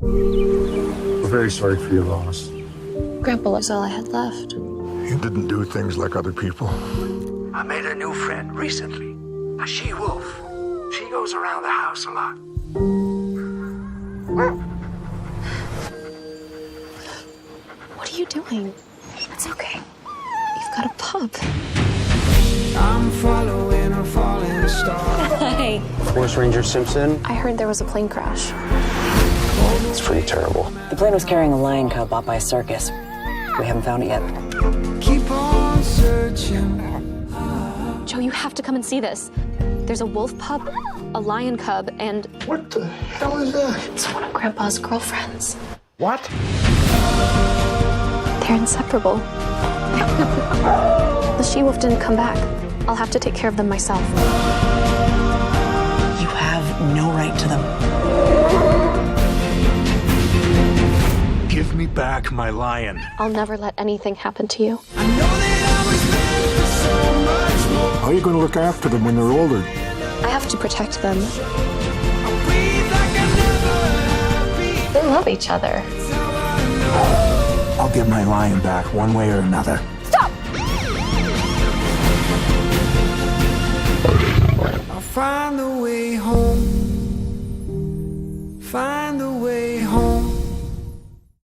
We're very sorry for your loss. Grandpa was all I had left. You didn't do things like other people. I made a new friend recently, a she-wolf. She goes around the house a lot. What are you doing? It's okay. You've got a pup. I'm following a falling star. Hi. Forest Ranger Simpson. I heard there was a plane crash. It's pretty terrible. The plane was carrying a lion cub bought by a circus. We haven't found it yet. Keep on searching. Joe, you have to come and see this. There's a wolf pup, a lion cub, and What the hell is that? it's one of Grandpa's girlfriends. What? They're inseparable. The she-wolf didn't come back. I'll have to take care of them myself. You have no right to them. Give me back my lion. I'll never let anything happen to you. I know that I was meant for so much more. How are you going to look after them when they're older? I have to protect them. I'll breathe like I never have before. They love each other. I'll get my lion back one way or another. Stop! I'll find a way home. Find a